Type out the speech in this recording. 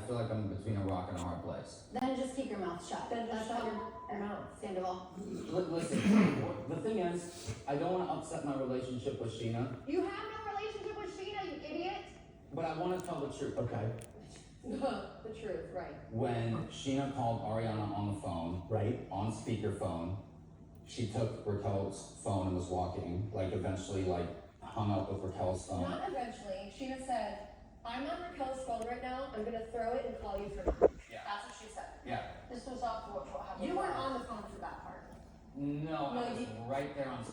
feel like I'm between a rock and a hard place. Then just keep your mouth shut. Then just That's shut all. your mouth. Sandoval. Listen, the thing is, I don't want to upset my relationship with Sheena, You have no relationship with Sheena, you idiot. but I want to tell the truth, okay? The truth, right. When Sheena called Ariana on the phone, Right? on speakerphone, she took Raquel's phone and was walking, like eventually like hung up with Raquel's phone. Not eventually. Sheena said, I'm on Raquel's phone right now. I'm going to throw it and call you from it. Yeah. That's what she said. Yeah. This was off what happened. You weren't on the phone for that part. No, No, I was you- right there on